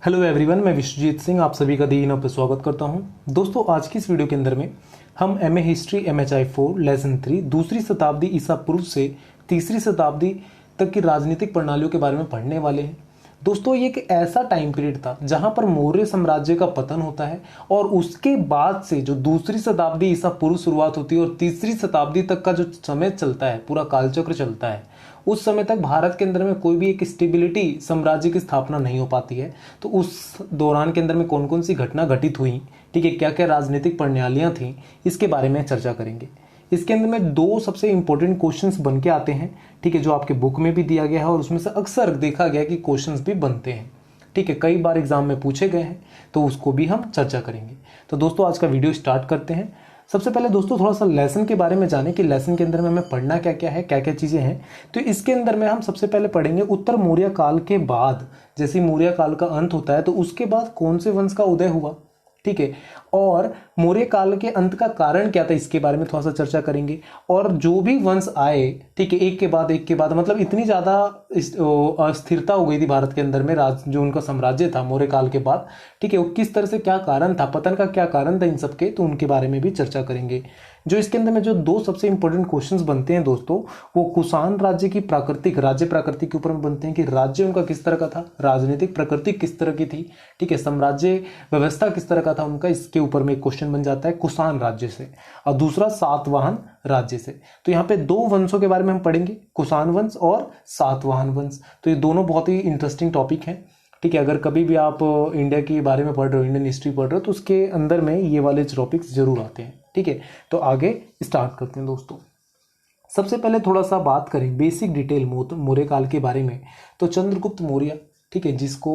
Hello everyone, मैं विश्वजीत सिंह आप सभी का दी पे स्वागत करता हूं। दोस्तों, आज की इस वीडियो के अंदर में हम एमए हिस्ट्री MHI 4 लेसन 3 दूसरी शताब्दी ईसा पूर्व से तीसरी शताब्दी तक की राजनीतिक प्रणालियों के बारे में पढ़ने वाले हैं। दोस्तों, ये एक ऐसा टाइम पीरियड था जहां पर मौर्य साम्राज्य का पतन होता है और उसके बाद से जो दूसरी शताब्दी ईसा पूर्व शुरुआत होती है और तीसरी शताब्दी तक का जो समय चलता है, पूरा कालचक्र चलता है, उस समय तक भारत के अंदर में कोई भी एक स्टेबिलिटी साम्राज्य की स्थापना नहीं हो पाती है। तो उस दौरान के अंदर में कौन कौन सी घटना घटित हुई, ठीक है, क्या क्या राजनीतिक प्रणालियां थी, इसके बारे में चर्चा करेंगे। इसके अंदर में दो सबसे इंपॉर्टेंट क्वेश्चंस बन के आते हैं, ठीक है, जो आपके बुक में भी दिया गया है और उसमें से अक्सर देखा गया कि क्वेश्चंस भी बनते हैं, ठीक है, कई बार एग्जाम में पूछे गए हैं, तो उसको भी हम चर्चा करेंगे। तो दोस्तों, आज का वीडियो स्टार्ट करते हैं। सबसे पहले दोस्तों थोड़ा सा लेसन के बारे में जाने कि लेसन के अंदर में हमें पढ़ना क्या क्या है, क्या क्या चीजें हैं। तो इसके अंदर में हम सबसे पहले पढ़ेंगे उत्तर मौर्य काल के बाद, जैसे मौर्य काल का अंत होता है तो उसके बाद कौन से वंश का उदय हुआ, ठीक है, और मौर्य काल के अंत का कारण क्या था, इसके बारे में थोड़ा सा चर्चा करेंगे। और जो भी वंश आए, ठीक है, एक के बाद मतलब इतनी ज्यादा अस्थिरता हो गई थी भारत के अंदर में, जो उनका साम्राज्य था मौर्य काल के बाद, ठीक है, वो किस तरह से क्या कारण था, पतन का क्या कारण था इन सबके, तो उनके बारे में भी चर्चा करेंगे। जो इसके अंदर में जो दो सबसे इंपॉर्टेंट क्वेश्चंस बनते हैं दोस्तों, वो कुषाण राज्य की राज्य प्राकृतिक के ऊपर में बनते हैं कि राज्य उनका किस तरह का था, राजनीतिक प्रकृति किस तरह की थी, ठीक है, साम्राज्य व्यवस्था किस तरह का था उनका, इसके ऊपर में एक क्वेश्चन बन जाता है कुषाण राज्य से, और दूसरा सातवाहन राज्य से। तो यहाँ पे दो वंशों के बारे में हम पढ़ेंगे, कुषाण वंश और सातवाहन वंश। तो ये दोनों बहुत ही इंटरेस्टिंग टॉपिक हैं, ठीक है। अगर कभी भी आप इंडिया के बारे में पढ़ रहे हो, इंडियन हिस्ट्री पढ़ रहे हो, तो उसके अंदर में ये वाले टॉपिक्स जरूर आते हैं, ठीक है। तो आगे स्टार्ट करते हैं दोस्तों। सबसे पहले थोड़ा सा बात करें बेसिक डिटेल मौर्य काल के बारे में, तो चंद्रगुप्त मौर्य, ठीक है, जिसको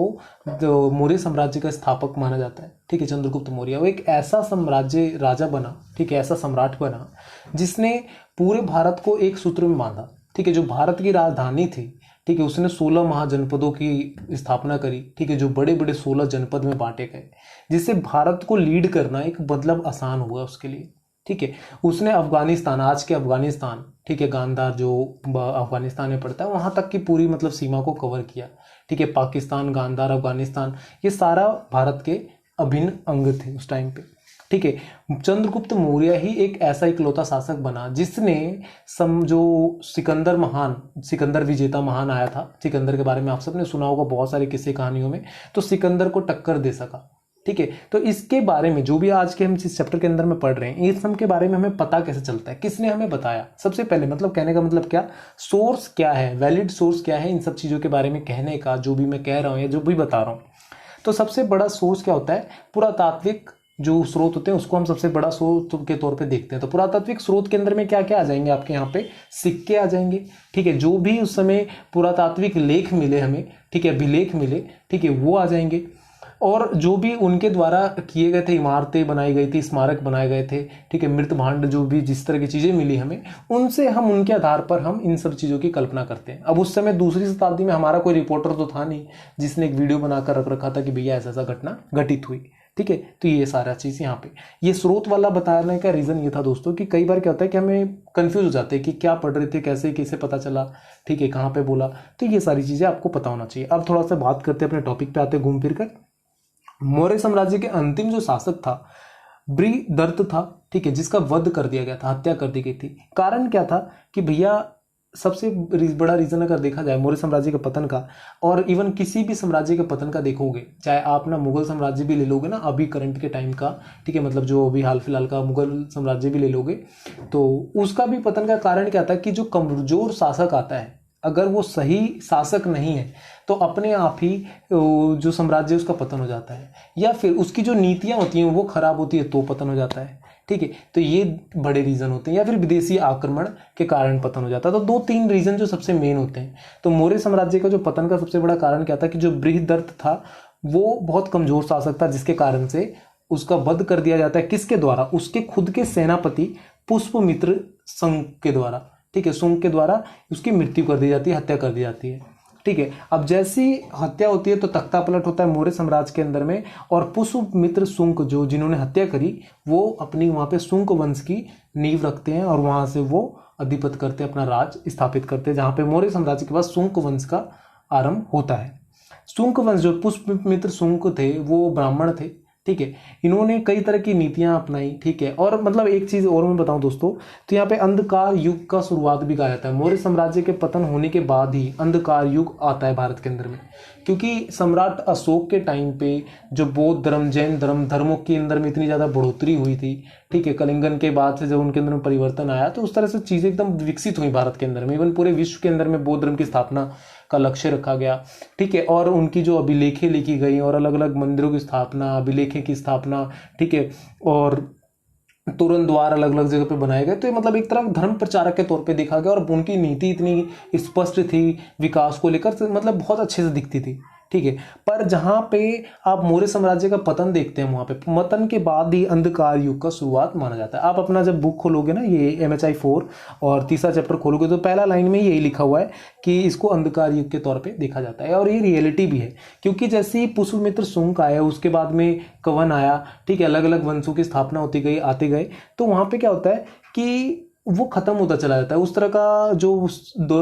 मौर्य साम्राज्य का स्थापक माना जाता है, ठीक है, चंद्रगुप्त मौर्य, वो एक ऐसा साम्राज्य राजा बना, ठीक है, ऐसा सम्राट बना जिसने पूरे भारत को एक सूत्र में बांधा, ठीक है। जो भारत की राजधानी थी, ठीक है, उसने 16 महाजनपदों की स्थापना करी, ठीक है, जो बड़े बड़े 16 जनपद में बांटे गए, जिससे भारत को लीड करना एक मतलब आसान हुआ उसके लिए, ठीक है। उसने अफगानिस्तान, आज के अफगानिस्तान, ठीक है, गांधार जो अफगानिस्तान में पड़ता है, वहां तक की पूरी मतलब सीमा को कवर किया, ठीक है। पाकिस्तान, गांधार, अफगानिस्तान, ये सारा भारत के अभिन्न अंग थे उस टाइम पे, ठीक है। चंद्रगुप्त मौर्य ही एक ऐसा इकलौता शासक बना जिसने जो सिकंदर विजेता महान आया था, सिकंदर के बारे में आप सबने सुना होगा बहुत सारे किस्से कहानियों में, तो सिकंदर को टक्कर दे सका, ठीक है। तो इसके बारे में जो भी आज के हम जिस चैप्टर के अंदर में पढ़ रहे हैं, इस सब के बारे में हमें पता कैसे चलता है, किसने हमें बताया। सबसे पहले मतलब कहने का मतलब क्या, सोर्स क्या है, वैलिड सोर्स क्या है इन सब चीजों के बारे में कहने का, जो भी मैं कह रहा हूं या जो भी बता रहा हूं। तो सबसे बड़ा सोर्स क्या होता है, पुरातात्विक जो स्रोत होते हैं उसको हम सबसे बड़ा स्रोत के तौर पे देखते हैं। तो पुरातात्विक स्रोत के अंदर में क्या क्या आ जाएंगे आपके यहाँ पे, सिक्के आ जाएंगे, ठीक है, जो भी उस समय पुरातात्विक लेख मिले हमें, ठीक है, अभिलेख मिले, ठीक है, वो आ जाएंगे। और जो भी उनके द्वारा किए गए थे, इमारतें बनाई गई थी, स्मारक बनाए गए थे, ठीक है, मृत भांड, जो भी जिस तरह की चीजें मिली हमें, उनसे हम उनके आधार पर हम इन सब चीजों की कल्पना करते हैं। अब उस समय दूसरी शताब्दी में हमारा कोई रिपोर्टर तो था नहीं जिसने एक वीडियो बनाकर रख रखा था कि भैया ऐसा ऐसा घटना घटित हुई, ठीक है। तो ये सारा चीज यहाँ पे ये स्रोत वाला बताने का रीजन ये था दोस्तों कि कई बार क्या होता है कि हमें कंफ्यूज हो जाते हैं कि क्या पढ़ रहे थे, कैसे किसे पता चला, ठीक है, कहाँ पे बोला। तो ये सारी चीजें आपको पता होना चाहिए। अब थोड़ा सा बात करते हैं अपने टॉपिक पे, आते घूम फिर कर। मौर्य साम्राज्य के अंतिम जो शासक था बृहदर्थ था, ठीक है, जिसका वध कर दिया गया था, हत्या कर दी गई थी। कारण क्या था कि भैया सबसे बड़ा रीजन अगर देखा जाए मौर्य साम्राज्य के पतन का, और इवन किसी भी साम्राज्य के पतन का देखोगे, चाहे आप ना मुगल साम्राज्य भी ले लोगे ना अभी करंट के टाइम का, ठीक है, मतलब जो अभी हाल फिलहाल का मुगल साम्राज्य भी ले लोगे, तो उसका भी पतन का कारण क्या था कि जो कमजोर शासक आता है, अगर वो सही शासक नहीं है तो अपने आप ही जो साम्राज्य उसका पतन हो जाता है, या फिर उसकी जो नीतियां होती हैं वो खराब होती है तो पतन हो जाता है, ठीक है। तो ये बड़े रीजन होते हैं, या फिर विदेशी आक्रमण के कारण पतन हो जाता है। तो दो तीन रीजन जो सबसे मेन होते हैं। तो मौर्य साम्राज्य का जो पतन का सबसे बड़ा कारण क्या था कि जो बृहदर्थ था वो बहुत कमजोर शासक था, जिसके कारण से उसका वध कर दिया जाता है। किसके द्वारा, उसके खुद के सेनापति पुष्पमित्र संघ के द्वारा, ठीक है, शुंग के द्वारा उसकी मृत्यु कर दी जाती है, हत्या कर दी जाती है, ठीक है। अब जैसी हत्या होती है तो तख्ता पलट होता है मौर्य साम्राज्य के अंदर में, और पुष्पमित्र शुंग जो जिन्होंने हत्या करी वो अपनी वहां पे शुंग वंश की नींव रखते हैं और वहां से वो अधिपत करते हैं, अपना राज स्थापित करते हैं, जहां पे मौर्य साम्राज्य के बाद शुंग वंश का आरंभ होता है। शुंग वंश जो पुष्यमित्र शुंग थे वो ब्राह्मण थे, ठीक है। इन्होंने कई तरह की नीतियां अपनाई, ठीक है। और मतलब एक चीज और मैं बताऊं दोस्तों, तो यहाँ पे अंधकार युग का शुरुआत भी कहा जाता है। मौर्य साम्राज्य के पतन होने के बाद ही अंधकार युग आता है भारत के अंदर में, क्योंकि सम्राट अशोक के टाइम पे जो बौद्ध धर्म, जैन धर्म, धर्मों के अंदर में इतनी ज्यादा बढ़ोतरी हुई थी, ठीक है। कलिंगन के बाद से जब उनके अंदर में परिवर्तन आया तो उस तरह से चीजें एकदम विकसित हुई भारत के अंदर में। इवन पूरे विश्व के अंदर में बौद्ध धर्म की स्थापना का लक्ष्य रखा गया, ठीक है। और उनकी जो अभिलेखें लिखी गई और अलग अलग मंदिरों की स्थापना, अभिलेखें की स्थापना, ठीक है, और तोरण द्वार अलग अलग जगह पे बनाए गए। तो ये मतलब एक तरह धर्म प्रचारक के तौर पे देखा गया और उनकी नीति इतनी स्पष्ट थी विकास को लेकर, मतलब बहुत अच्छे से दिखती थी, ठीक है। पर जहां पे आप मौर्य साम्राज्य का पतन देखते हैं, वहां पे पतन के बाद ही अंधकार युग का शुरुआत माना जाता है। आप अपना जब बुक खोलोगे ना, ये MHI 4 और तीसरा चैप्टर खोलोगे तो पहला लाइन में यही लिखा हुआ है कि इसको अंधकार युग के तौर पे देखा जाता है। और ये रियलिटी भी है, क्योंकि जैसे ही पुष्यमित्र शुंग आया, उसके बाद में कवन आया, ठीक है, अलग अलग वंशों की स्थापना होती गई, आते गए, तो वहां पे क्या होता है कि वो खत्म होता चला जाता है। उस तरह का जो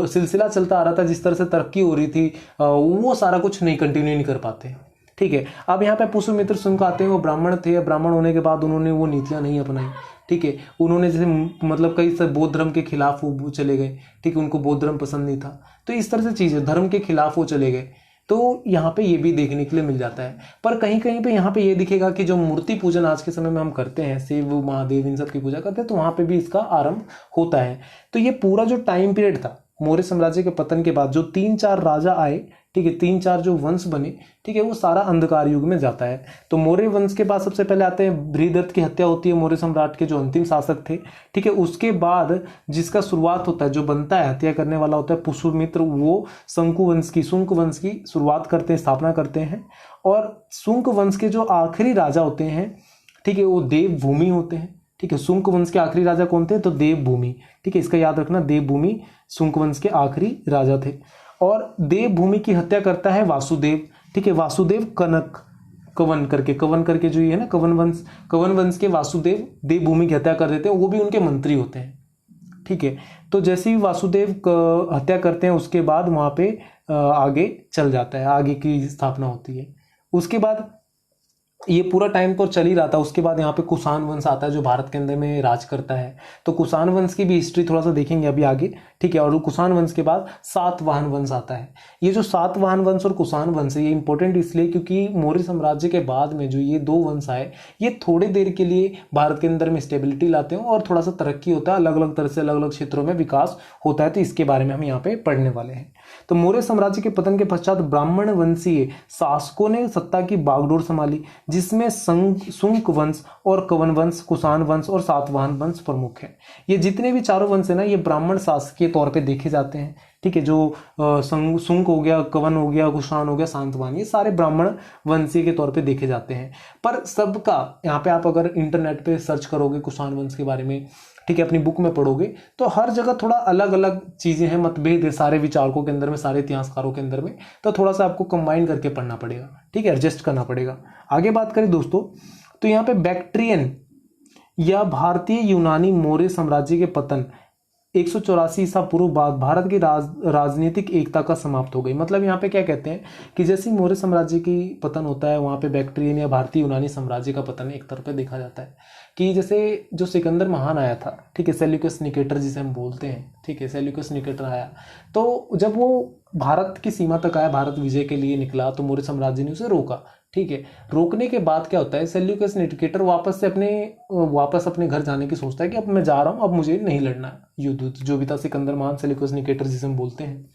सिलसिला चलता आ रहा था, जिस तरह से तरक्की हो रही थी, वो सारा कुछ नहीं कंटिन्यू नहीं कर पाते, ठीक है। अब यहाँ पे पुष्यमित्र शुंग आते हैं, वो ब्राह्मण थे। ब्राह्मण होने के बाद उन्होंने वो नीतियां नहीं अपनाई, ठीक है। उन्होंने जैसे मतलब कई सब बौद्ध धर्म के खिलाफ वो चले गए, ठीक है, उनको बौद्ध धर्म पसंद नहीं था। तो इस तरह से चीजें धर्म के खिलाफ वो चले गए, तो यहाँ पे ये भी देखने के लिए मिल जाता है। पर कहीं कहीं पे यहाँ पे ये दिखेगा कि जो मूर्ति पूजन आज के समय में हम करते हैं, शिव महादेव इन सब की पूजा करते हैं, तो वहाँ पे भी इसका आरंभ होता है। तो ये पूरा जो टाइम पीरियड था मौर्य साम्राज्य के पतन के बाद, जो 3-4 राजा आए, ठीक है, 3-4 जो वंश बने, ठीक है, वो सारा अंधकार युग में जाता है। तो मौर्य वंश के बाद सबसे पहले आते हैं बृहदत्त की हत्या होती है, मौर्य सम्राट के जो अंतिम शासक थे, ठीक है। उसके बाद जिसका शुरुआत होता है, जो बनता है, हत्या करने वाला होता है पुष्यमित्र, वो शुंग वंश की शुरुआत करते हैं, स्थापना करते हैं। और शुंग वंश के जो आखिरी राजा होते हैं, ठीक है, वो देवभूमि होते हैं, ठीक है। शुंग वंश के आखिरी राजा कौन थे? तो देवभूमि, ठीक है, इसका याद रखना, देवभूमि शुंग वंश के आखिरी राजा थे। और देवभूमि की हत्या करता है वासुदेव, ठीक है, वासुदेव कवन करके जो ये है ना कवन वंश के वासुदेव देवभूमि की हत्या कर देते हैं, वो भी उनके मंत्री होते हैं, ठीक है। तो जैसे ही वासुदेव हत्या करते हैं, उसके बाद वहां पे आगे चल जाता है, आगे की स्थापना होती है। उसके बाद ये पूरा टाइम तो चल ही रहा था। उसके बाद यहाँ पे कुषाण वंश आता है, जो भारत के अंदर में राज करता है। तो कुषाण वंश की भी हिस्ट्री थोड़ा सा देखेंगे अभी आगे, ठीक है। और कुषाण वंश के बाद सातवाहन वंश आता है। ये जो सातवाहन वंश और कुषाण वंश है, ये इंपॉर्टेंट इसलिए क्योंकि मौर्य साम्राज्य के बाद में जो ये 2 वंश आए, ये थोड़ी देर के लिए भारत के अंदर में स्टेबिलिटी लाते हैं और थोड़ा सा तरक्की होता है, अलग अलग तरह से अलग अलग क्षेत्रों में विकास होता है। तो इसके बारे में हम यहाँ पे पढ़ने वाले हैं। तो मौर्य साम्राज्य के पतन के पश्चात ब्राह्मण वंशीय शासकों ने सत्ता की बागडोर संभाली, जिसमें शुंग वंश और कवन वंश, कुषाण वंश और सातवाहन वंश प्रमुख है। ये जितने भी चारों वंश है ना, ये ब्राह्मण शासक के तौर पे देखे जाते हैं, ठीक है। जो शुंग हो गया, कवन हो गया, कुषाण हो गया, सातवाहन, ये सारे ब्राह्मण वंशीय के तौर पे देखे जाते हैं। पर सबका यहाँ पे आप अगर इंटरनेट पे सर्च करोगे कुषाण वंश के बारे में, ठीक है, अपनी बुक में पढ़ोगे, तो हर जगह थोड़ा अलग अलग चीजें हैं, मतभेद है सारे विचारकों के अंदर में, सारे इतिहासकारों के अंदर में। तो थोड़ा सा आपको कंबाइन करके पढ़ना पड़ेगा, ठीक है, एडजस्ट करना पड़ेगा। आगे बात करें दोस्तों, तो यहाँ पे बैक्ट्रियन या भारतीय यूनानी मौर्य साम्राज्य के पतन 184 ईसा पूर्व बाद भारत की राजनीतिक एकता का समाप्त हो गई। मतलब यहाँ पे क्या कहते हैं कि जैसे मौर्य साम्राज्य की पतन होता है, वहाँ पे बैक्ट्रियन या भारतीय यूनानी साम्राज्य का पतन एक तरफ पे देखा जाता है कि जैसे जो सिकंदर महान आया था, ठीक है, सेल्यूकस निकेटर जिसे हम बोलते हैं, ठीक है, सेल्यूकस निकेटर आया, तो जब वो भारत की सीमा तक आया, भारत विजय के लिए निकला, तो मौर्य साम्राज्य ने उसे रोका, ठीक है। रोकने के बाद क्या होता है, सेल्यूकस निकेटर वापस अपने घर जाने की सोचता है कि अब मैं जा रहा हूं, अब मुझे नहीं लड़ना युद्ध, जो भी था सिकंदर महान, सेल्यूकस निकेटर जिसे हम बोलते हैं।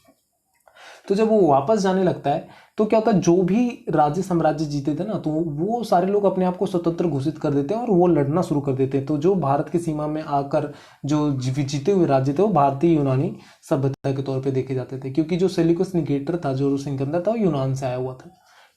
तो जब वो वापस जाने लगता है, तो क्या होता है, जो भी राज्य साम्राज्य जीते थे ना, तो वो सारे लोग अपने आप को स्वतंत्र घोषित कर देते हैं और वो लड़ना शुरू कर देते हैं। तो जो भारत की सीमा में आकर जो जीते हुए राज्य थे, वो भारतीय यूनानी सभ्यता के तौर पे देखे जाते थे, क्योंकि जो सेल्यूकस निकेटर था, जो सिकंदर था, वो यूनान से आया हुआ था,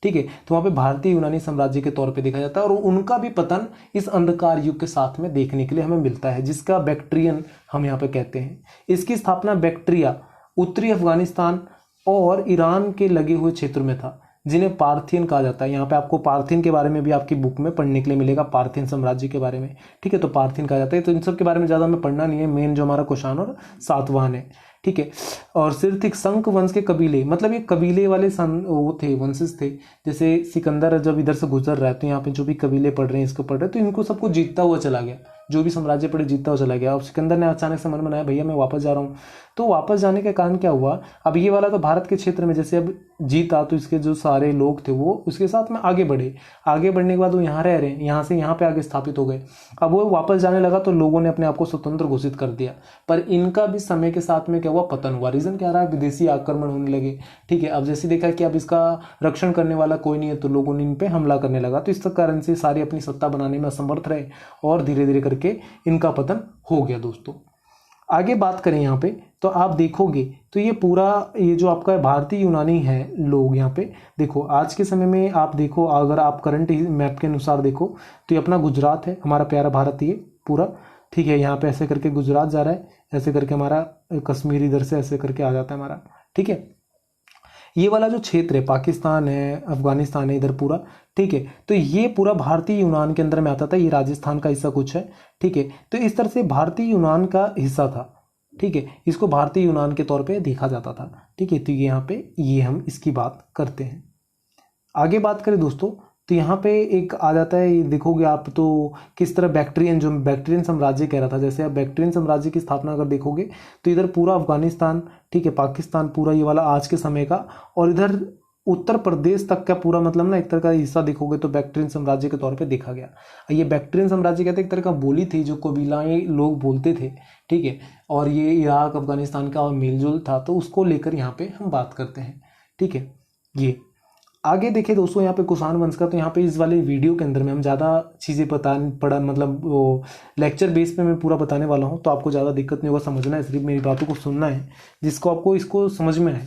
ठीक है। तो वहां पे भारतीय यूनानी साम्राज्य के तौर पे देखा जाता है और उनका भी पतन इस अंधकार युग के साथ में देखने के लिए हमें मिलता है, जिसका बैक्ट्रियन हम यहाँ पे कहते हैं। इसकी स्थापना बैक्ट्रिया उत्तरी अफगानिस्तान और ईरान के लगे हुए क्षेत्र में था, जिन्हें पार्थियन कहा जाता है। यहाँ पे आपको पार्थियन के बारे में भी आपकी बुक में पढ़ने के लिए मिलेगा, पार्थियन साम्राज्य के बारे में, ठीक है। तो पार्थियन कहा जाता है। तो इन सब के बारे में ज्यादा हमें पढ़ना नहीं है, मेन जो हमारा कुषाण और सातवाहन है, ठीक है। और सिरथिक संक वंश के कबीले, मतलब ये कबीले वाले वो थे, वंशज थे। जैसे सिकंदर जब इधर से गुजर रहा है तो यहाँ पे जो भी कबीले पढ़ रहे हैं, इसको पढ़ रहे हैं, तो इनको सबको जीतता हुआ चला गया, जो भी साम्राज्य पड़े जीतता हुआ चला गया। और सिकंदर ने अचानक से मन बनाया भैया मैं वापस जा रहा हूँ। तो वापस जाने के कारण क्या हुआ, अब ये वाला तो भारत के क्षेत्र में जैसे अब जीता, तो इसके जो सारे लोग थे वो उसके साथ में आगे बढ़े। आगे बढ़ने के बाद वो यहाँ रह रहे हैं, यहाँ से यहाँ पे आगे स्थापित हो गए। अब वो वापस जाने लगा तो लोगों ने अपने आप को स्वतंत्र घोषित कर दिया, पर इनका भी समय के साथ में क्या हुआ, पतन हुआ। रीजन क्या रहा, विदेशी आक्रमण होने लगे। ठीक है, अब जैसे देखा कि अब इसका रक्षण करने वाला कोई नहीं है, तो लोगों ने इन पे हमला करने लगा। तो इस कारण से सारी अपनी सत्ता बनाने में असमर्थ रहे और धीरे धीरे करके इनका पतन हो गया। दोस्तों आगे बात करें यहाँ पे, तो आप देखोगे तो ये पूरा ये जो आपका भारतीय यूनानी है लोग, यहाँ पे देखो आज के समय में आप देखो, अगर आप करंट मैप के अनुसार देखो तो ये अपना गुजरात है, हमारा प्यारा भारत ये पूरा। ठीक है, यहाँ पे ऐसे करके गुजरात जा रहा है, ऐसे करके हमारा कश्मीर इधर से ऐसे करके आ जाता है हमारा। ठीक है, ये वाला जो क्षेत्र है पाकिस्तान है, अफगानिस्तान है इधर पूरा। ठीक है, तो ये पूरा भारतीय यूनान के अंदर में आता था। ये राजस्थान का हिस्सा कुछ है। ठीक है, तो इस तरह से भारतीय यूनान का हिस्सा था। ठीक है, इसको भारतीय यूनान के तौर पे देखा जाता था। ठीक है, तो यहाँ पे ये हम इसकी बात करते हैं। आगे बात करें दोस्तों, तो यहाँ पे एक आ जाता है, देखोगे आप तो किस तरह बैक्ट्रियन साम्राज्य कह रहा था। जैसे आप बैक्ट्रियन साम्राज्य की स्थापना अगर देखोगे तो इधर पूरा अफगानिस्तान, ठीक है, पाकिस्तान पूरा ये वाला आज के समय का, और इधर उत्तर प्रदेश तक का पूरा मतलब ना एक तरह का हिस्सा देखोगे तो बैक्ट्रियन साम्राज्य के तौर पे देखा गया। ये बैक्ट्रियन साम्राज्य कहते हैं एक तरह का बोली थी जो कबीलाएं लोग बोलते थे। ठीक है, और ये इराक अफगानिस्तान का मेलजोल था, तो उसको लेकर यहाँ पे हम बात करते हैं। ठीक है, ये आगे देखिए दोस्तों यहाँ पे कुषाण वंश का, तो यहाँ पे इस वाले वीडियो के अंदर में हम ज़्यादा चीज़ें मतलब वो लेक्चर बेस पे मैं पूरा बताने वाला हूँ, तो आपको ज़्यादा दिक्कत नहीं होगा, समझना है, सिर्फ मेरी बातों को सुनना है जिसको आपको इसको समझ में आए।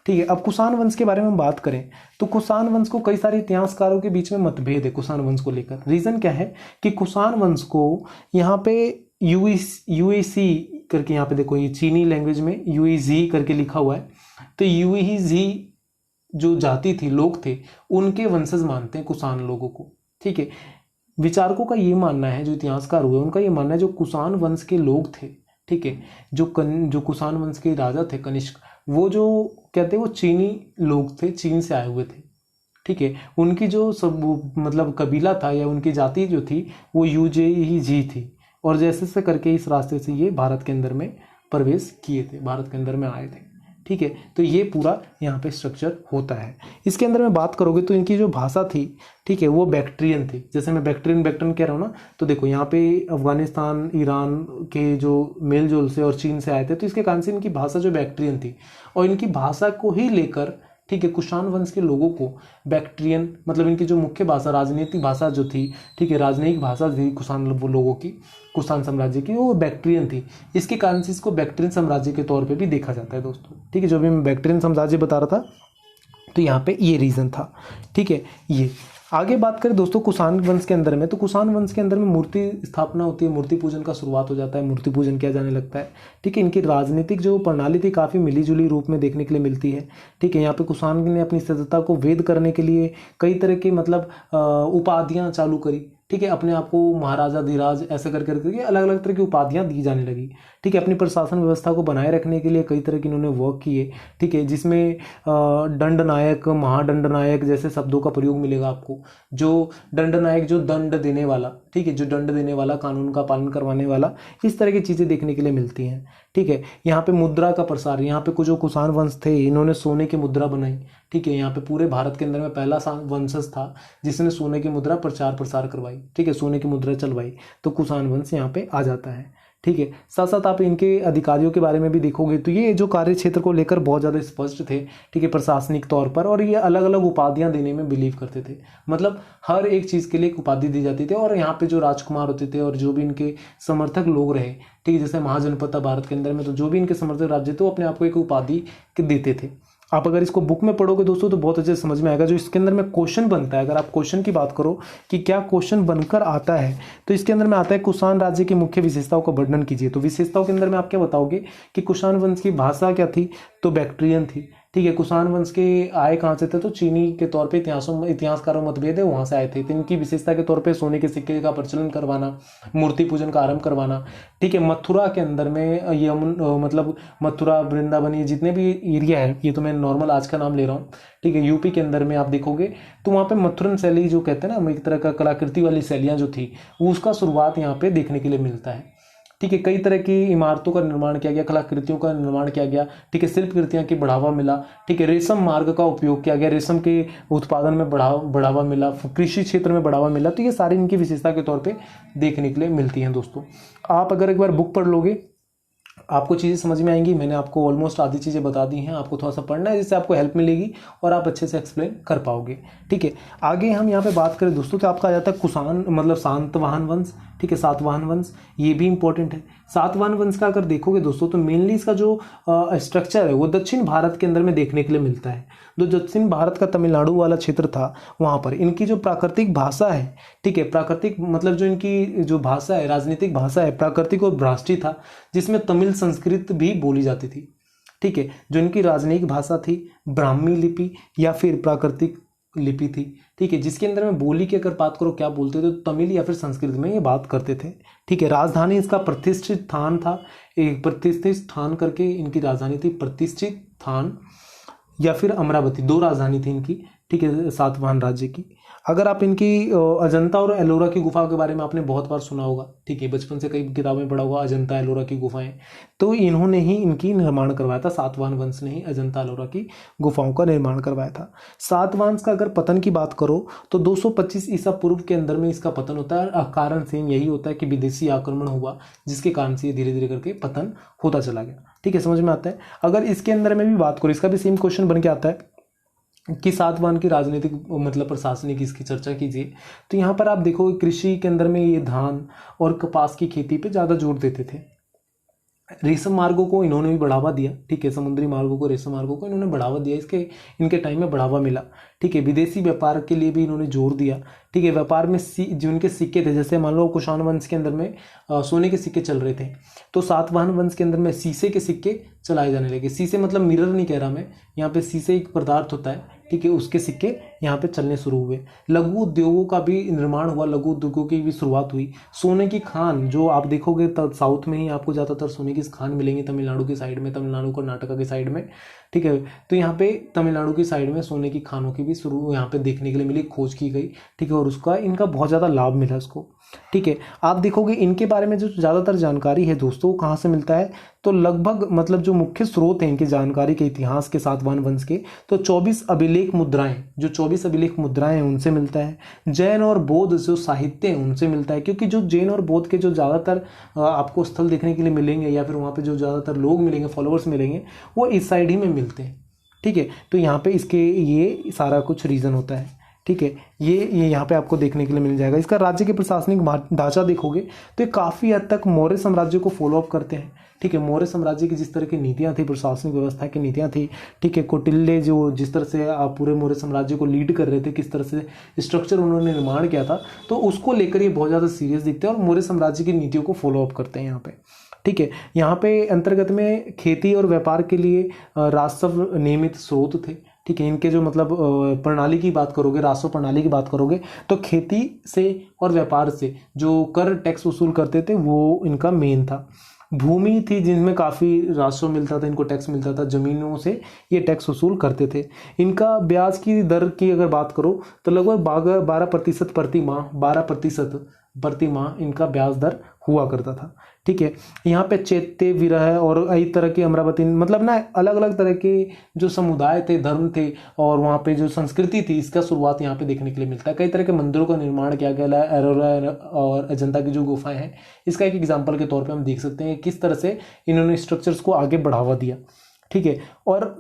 ठीक है, अब कुषाण वंश के बारे में हम बात करें तो कुषाण वंश को कई सारे इतिहासकारों के बीच में मतभेद है कुषाण वंश को लेकर। रीज़न क्या है कि कुषाण वंश को यहाँ पे यूएसी करके, यहाँ पे देखो ये चीनी लैंग्वेज में यूईजी करके लिखा हुआ है, तो यूईजी जो जाति थी, लोग थे, उनके वंशज मानते हैं कुषाण लोगों को। ठीक है, विचारकों का ये मानना है, जो इतिहासकार हुए उनका ये मानना है जो कुषाण वंश के लोग थे, ठीक है, जो कुषाण वंश के राजा थे कनिष्क, वो जो कहते हैं वो चीनी लोग थे, चीन से आए हुए थे। ठीक है, उनकी जो सब मतलब कबीला था या उनकी जाति जो थी वो यूजेजी थी, और जैसे से करके इस रास्ते से ये भारत के अंदर में प्रवेश किए थे, भारत के अंदर में आए थे। ठीक है, तो ये पूरा यहाँ पे स्ट्रक्चर होता है। इसके अंदर में बात करोगे तो इनकी जो भाषा थी, ठीक है, वो बैक्ट्रियन थी। जैसे मैं बैक्ट्रियन कह रहा हूँ ना, तो देखो यहाँ पे अफगानिस्तान ईरान के जो मेल जोल से और चीन से आए थे, तो इसके कारण से इनकी भाषा जो बैक्ट्रियन थी, और इनकी भाषा को ही लेकर, ठीक है, कुषाण वंश के लोगों को बैक्ट्रियन मतलब इनकी जो मुख्य भाषा, राजनीतिक भाषा जो थी, ठीक है, राजनयिक भाषा थी कुषाण लोगों की, कुषाण साम्राज्य की, वो बैक्ट्रियन थी। इसके कारण से इसको बैक्ट्रियन साम्राज्य के तौर पे भी देखा जाता है दोस्तों। ठीक है, जो भी मैं बैक्ट्रियन साम्राज्य बता रहा था, तो यहाँ पे ये रीज़न था। ठीक है, ये आगे बात करें दोस्तों कुषाण वंश के अंदर में, तो कुषाण वंश के अंदर में मूर्ति स्थापना होती है, मूर्ति पूजन का शुरुआत हो जाता है, मूर्ति पूजन किया जाने लगता है। ठीक है, इनकी राजनीतिक जो प्रणाली थी काफ़ी मिलीजुली रूप में देखने के लिए मिलती है। ठीक है, यहाँ पे कुषाण ने अपनी सत्ता को वेद करने के लिए कई तरह की मतलब उपाधियाँ चालू करी। ठीक है, अपने आप को महाराजा धीराज ऐसे कर करके अलग अलग तरह की उपाधियाँ दी जाने लगी। ठीक है, अपनी प्रशासन व्यवस्था को बनाए रखने के लिए कई तरह के इन्होंने वर्क किए। ठीक है, जिसमें दंड नायक, महादंड नायक जैसे शब्दों का प्रयोग मिलेगा आपको। जो दंड नायक जो दंड देने वाला, ठीक है, जो दंड देने वाला, कानून का पालन करवाने वाला, इस तरह की चीज़ें देखने के लिए मिलती हैं। ठीक है, यहाँ पे मुद्रा का प्रसार, यहाँ पे कुछ जो कुषाण वंश थे इन्होंने सोने की मुद्रा बनाई। ठीक है, यहाँ पे पूरे भारत के अंदर में पहला वंशज था जिसने सोने की मुद्रा प्रचार प्रसार करवाई। ठीक है, सोने की मुद्रा चलवाई, तो कुषाण वंश यहाँ पे आ जाता है। ठीक है, साथ साथ आप इनके अधिकारियों के बारे में भी देखोगे तो ये जो कार्य क्षेत्र को लेकर बहुत ज़्यादा स्पष्ट थे। ठीक है, प्रशासनिक तौर पर, और ये अलग अलग उपाधियां देने में बिलीव करते थे। मतलब हर एक चीज़ के लिए एक उपाधि दी जाती थी, और यहाँ पे जो राजकुमार होते थे और जो भी इनके समर्थक लोग रहे, ठीक है, जैसे महाजनपद था भारत के अंदर में, तो जो भी इनके समर्थक राज्य थे वो अपने आप को एक उपाधि देते थे। आप अगर इसको बुक में पढ़ोगे दोस्तों तो बहुत अच्छे से समझ में आएगा। जो इसके अंदर में क्वेश्चन बनता है, अगर आप क्वेश्चन की बात करो कि क्या क्वेश्चन बनकर आता है, तो इसके अंदर में आता है कुषाण राज्य की मुख्य विशेषताओं का वर्णन कीजिए। तो विशेषताओं के अंदर में आप क्या बताओगे कि कुषाण वंश की भाषा क्या थी, तो बैक्ट्रियन थी। ठीक है, कुषाण वंश के आए कहाँ से थे, तो चीनी के तौर पे इतिहासकारों मतभेद है वहां से आए थे। तो इनकी विशेषता के तौर पे सोने के सिक्के का प्रचलन करवाना, मूर्ति पूजन का आरंभ करवाना। ठीक है, मथुरा के अंदर में ये मतलब मथुरा, वृंदावन, ये जितने भी एरिया है, ये तो मैं नॉर्मल आज का नाम ले रहा हूँ। ठीक है, यूपी के अंदर में आप देखोगे तो वहाँ पे मथुरन शैली जो कहते हैं ना, एक तरह का कलाकृति वाली शैलियाँ जो थी, उसका शुरुआत यहाँ पे देखने के लिए मिलता है। ठीक है, कई तरह की इमारतों का निर्माण किया गया, कलाकृतियों का निर्माण किया गया। ठीक है, शिल्प कृतियां की बढ़ावा मिला। ठीक है, रेशम मार्ग का उपयोग किया गया, रेशम के उत्पादन में बढ़ावा मिला, कृषि क्षेत्र में बढ़ावा मिला। तो ये सारी इनकी विशेषता के तौर पे देखने के लिए मिलती हैं दोस्तों। आप अगर एक बार बुक पढ़ लोगे आपको चीज़ें समझ में आएंगी। मैंने आपको ऑलमोस्ट आधी चीज़ें बता दी हैं, आपको थोड़ा सा पढ़ना है जिससे आपको हेल्प मिलेगी और आप अच्छे से एक्सप्लेन कर पाओगे। ठीक है, आगे हम यहाँ पे बात करें दोस्तों तो आपका आ जाता है कुषाण मतलब सातवाहन वंश। ठीक है, सातवाहन वंश ये भी इंपॉर्टेंट है। सातवाहन वंश का अगर देखोगे दोस्तों तो मेनली इसका जो स्ट्रक्चर है वो दक्षिण भारत के अंदर में देखने के लिए मिलता है। जो दक्षिण भारत का तमिलनाडु वाला क्षेत्र था वहाँ पर इनकी जो प्राकृतिक भाषा है, ठीक है, प्राकृतिक मतलब जो इनकी जो भाषा है, राजनीतिक भाषा है, प्राकृतिक और भ्राष्टी था, जिसमें तमिल संस्कृत भी बोली जाती थी। ठीक है, जो इनकी राजनयिक भाषा थी ब्राह्मी लिपि या फिर प्राकृतिक लिपि थी। ठीक है, जिसके अंदर में बोली की अगर बात करो क्या बोलते थे, तो तमिल या फिर संस्कृत में ये बात करते थे। ठीक है, राजधानी इसका प्रतिष्ठित स्थान था, एक प्रतिष्ठित स्थान करके इनकी राजधानी थी, प्रतिष्ठित स्थान या फिर अमरावती, दो राजधानी थी इनकी। ठीक है, सातवाहन राज्य की। अगर आप इनकी अजंता और एलोरा की गुफाओं के बारे में आपने बहुत बार सुना होगा। ठीक है, बचपन से कई किताबें पढ़ा होगा अजंता एलोरा की गुफाएं, तो इन्होंने ही इनकी निर्माण करवाया था। सातवाहन वंश ने ही अजंता एलोरा की गुफाओं का निर्माण करवाया था। सातवाहन का अगर पतन की बात करो तो 225 ईसा पूर्व के अंदर में इसका पतन होता है। कारण सेम यही होता है कि विदेशी आक्रमण हुआ, जिसके कारण से धीरे धीरे करके पतन होता चला गया। ठीक है, समझ में आता है। अगर इसके अंदर में भी बात करो, इसका भी सेम क्वेश्चन बन के आता है कि सातवाहन की राजनीतिक मतलब प्रशासनिक इसकी चर्चा कीजिए, तो यहाँ पर आप देखोगे कृषि के अंदर में ये धान और कपास की खेती पे ज़्यादा जोर देते थे। रेशम मार्गों को इन्होंने भी बढ़ावा दिया। ठीक है, समुद्री मार्गों को, रेशम मार्गों को इन्होंने बढ़ावा दिया, इसके इनके टाइम में बढ़ावा मिला। ठीक है, विदेशी व्यापार के लिए भी इन्होंने जोर दिया। ठीक है, व्यापार में जो इनके सिक्के थे, जैसे मान लो कुषाण वंश के अंदर में सोने के सिक्के चल रहे थे, तो सातवाहन वंश के अंदर में शीशे के सिक्के चलाए जाने लगे। शीशे मतलब मिरर नहीं कह रहा मैं, यहाँ पे शीशे एक पदार्थ होता है। ठीक है, उसके सिक्के यहाँ पे चलने शुरू हुए। लघु उद्योगों का भी निर्माण हुआ, लघु उद्योगों की भी शुरुआत हुई। सोने की खान जो आप देखोगे तब साउथ में ही आपको ज़्यादातर सोने की खान मिलेंगी, तमिलनाडु की साइड में, तमिलनाडु कर्नाटका की साइड में। ठीक है, तो यहाँ पे तमिलनाडु की साइड में सोने की खानों की भी शुरू यहाँ पे देखने के लिए मिली, खोज की गई। ठीक है, और उसका इनका बहुत ज़्यादा लाभ मिला इसको। ठीक है, आप देखोगे इनके बारे में जो ज़्यादातर जानकारी है दोस्तों कहाँ से मिलता है, तो लगभग मतलब जो मुख्य स्रोत हैं इनकी जानकारी के इतिहास के सातवाहन वंश के, तो 24 अभिलेख मुद्राएं, जो 24 अभिलेख मुद्राएं हैं उनसे मिलता है। जैन और बौद्ध जो साहित्य है उनसे मिलता है, क्योंकि जो जैन और बौद्ध के जो ज़्यादातर आपको स्थल देखने के लिए मिलेंगे या फिर वहाँ पे जो ज़्यादातर लोग मिलेंगे, फॉलोअर्स मिलेंगे, वो इस साइड ही में मिलते हैं। ठीक है, तो यहाँ पे इसके ये सारा कुछ रीज़न होता है। ठीक है, ये यहाँ पे आपको देखने के लिए मिल जाएगा। इसका राज्य के प्रशासनिक ढांचा देखोगे तो ये काफ़ी हद तक मौर्य साम्राज्य को फॉलो अप करते हैं। ठीक है, मौर्य साम्राज्य की जिस तरह की नीतियाँ थी, प्रशासनिक व्यवस्था की नीतियाँ थी। ठीक है, कौटिल्य जो जिस तरह से आप पूरे मौर्य साम्राज्य को लीड कर रहे थे, किस तरह से स्ट्रक्चर उन्होंने निर्माण किया था, तो उसको लेकर ये बहुत ज़्यादा सीरियस दिखते हैं और मौर्य साम्राज्य की नीतियों को फॉलो अप करते हैं यहाँ पे। ठीक है, यहाँ पे अंतर्गत में खेती और व्यापार के लिए राजस्व नियमित स्रोत थे। ठीक है, इनके जो मतलब प्रणाली की बात करोगे, राजस्व प्रणाली की बात करोगे, तो खेती से और व्यापार से जो कर टैक्स वसूल करते थे वो इनका मेन था। भूमि थी जिनमें काफ़ी राजस्व मिलता था, इनको टैक्स मिलता था, ज़मीनों से ये टैक्स वसूल करते थे। इनका ब्याज की दर की अगर बात करो तो लगभग 12% प्रति माह, 12% प्रति माह इनका ब्याज दर हुआ करता था। ठीक है, यहाँ पे चैत्य, विरह और कई तरह के अमरावती मतलब ना अलग अलग तरह के जो समुदाय थे, धर्म थे और वहाँ पे जो संस्कृति थी, इसका शुरुआत यहाँ पे देखने के लिए मिलता है। कई तरह के मंदिरों का निर्माण किया गया है। एलोरा और अजंता की जो गुफाएं हैं, इसका एक एग्जाम्पल के तौर पर हम देख सकते हैं किस तरह से इन्होंने स्ट्रक्चर्स को आगे बढ़ावा दिया। ठीक है, और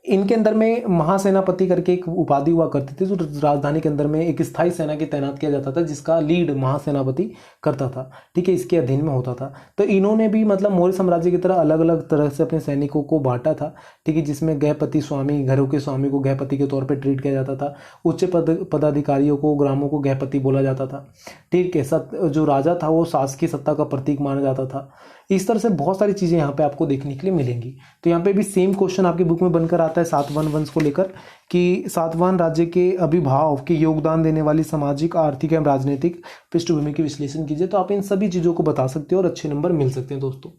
इनके अंदर में महासेनापति करके एक उपाधि हुआ करती थी, जो राजधानी के अंदर में एक स्थायी सेना की तैनात किया जाता था, जिसका लीड महासेनापति करता था। ठीक है, इसके अधीन में होता था। तो इन्होंने भी मतलब मौर्य साम्राज्य की तरह अलग अलग तरह से अपने सैनिकों को बांटा था। ठीक है, जिसमें गृहपति स्वामी, घरों के स्वामी को गृहपति के तौर पर ट्रीट किया जाता था। उच्च पदाधिकारियों को, ग्रामों को गृहपति बोला जाता था। ठीक है, जो राजा था वो शासकीय सत्ता का प्रतीक माना जाता था। इस तरह से बहुत सारी चीज़ें यहाँ पे आपको देखने के लिए मिलेंगी। तो यहाँ पे भी सेम क्वेश्चन आपकी बुक में बनकर आता है सातवाहन वंश को लेकर, कि सातवाहन राज्य के अभिभाव के योगदान देने वाली सामाजिक, आर्थिक एवं राजनीतिक पृष्ठभूमि की विश्लेषण कीजिए। तो आप इन सभी चीज़ों को बता सकते हो और अच्छे नंबर मिल सकते हैं दोस्तों।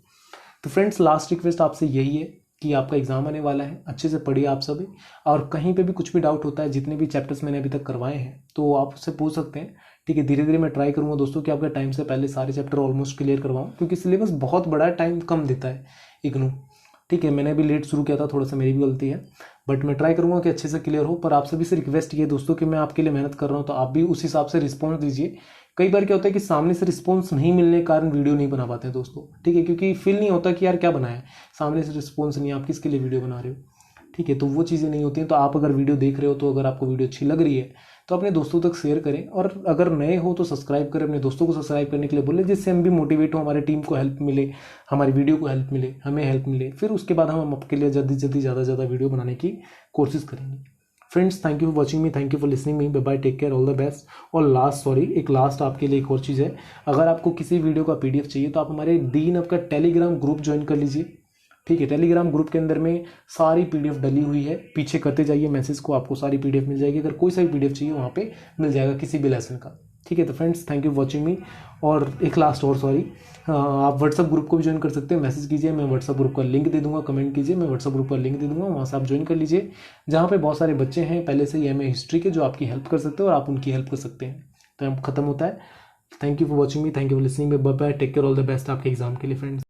तो फ्रेंड्स, लास्ट रिक्वेस्ट आपसे यही है कि आपका एग्जाम आने वाला है, अच्छे से पढ़िए आप सभी। और कहीं पे भी कुछ भी डाउट होता है, जितने भी चैप्टर्स मैंने अभी तक करवाए हैं, तो आप उससे पूछ सकते हैं। ठीक है, धीरे धीरे मैं ट्राई करूंगा दोस्तों कि आपके टाइम से पहले सारे चैप्टर ऑलमोस्ट क्लियर करवाऊं, क्योंकि सिलेबस बहुत बड़ा है, टाइम कम देता है इग्नू। ठीक है, मैंने भी लेट शुरू किया था, थोड़ा सा मेरी भी गलती है, बट मैं ट्राई करूंगा कि अच्छे से क्लियर हो। पर आप सभी से रिक्वेस्ट ये दोस्तों कि मैं आपके लिए मेहनत कर रहा हूँ, तो आप भी उस हिसाब से रिस्पॉन्स दीजिए। कई बार क्या होता है कि सामने से रिस्पॉन्स नहीं मिलने के कारण वीडियो नहीं बना पाते हैं दोस्तों। ठीक है, क्योंकि फील नहीं होता कि यार क्या बनाया है, सामने से रिस्पॉन्स नहीं, आप किसके लिए वीडियो बना रहे हो। ठीक है, तो वो चीज़ें नहीं होती हैं। तो आप अगर वीडियो देख रहे हो, तो अगर आपको वीडियो अच्छी लग रही है तो अपने दोस्तों तक शेयर करें, और अगर नए हो तो सब्सक्राइब करें, अपने दोस्तों को सब्सक्राइब करने के लिए बोले, जिससे हम भी मोटिवेट हो, हमारी टीम को हेल्प मिले, हमारी वीडियो को हेल्प मिले, हमें हेल्प मिले। फिर उसके बाद हम आपके लिए जल्दी जल्दी ज़्यादा से ज़्यादा वीडियो बनाने की कोशिश करेंगे। Friends, thank you for watching me, thank you for listening me, bye bye, take care, all the best. और एक लास्ट आपके लिए एक और चीज़ है, अगर आपको किसी वीडियो का PDF चाहिए तो आप हमारे DNAV का टेलीग्राम ग्रुप ज्वाइन कर लीजिए। ठीक है, टेलीग्राम ग्रुप के अंदर में सारी PDF डली हुई है, पीछे करते जाइए मैसेज को, आपको सारी PDF मिल जाएगी। अगर कोई सा भी PDF चाहिए वहाँ पे मिल जाएगा, किसी भी लेसन का। ठीक है, तो फ्रेंड्स, थैंक यू वॉचिंग मी। और एक लास्ट और आप व्हाट्सअप ग्रुप को भी ज्वाइन कर सकते हैं, मैसेज कीजिए, मैं व्हाट्सअप ग्रुप का लिंक दे दूंगा, कमेंट कीजिए, मैं व्हाट्सअप ग्रुप का लिंक दे दूंगा, वहाँ से आप ज्वाइन कर लीजिए, जहाँ पे बहुत सारे बच्चे हैं पहले से ही MA हिस्ट्री के, जो आपकी हेल्प कर सकते हैं और आप उनकी हेल्प कर सकते हैं। तो खत्म होता है। Thank you for watching me, thank you for listening, bye bye, take care, all the best आपके एग्जाम के लिए फ्रेंड्स।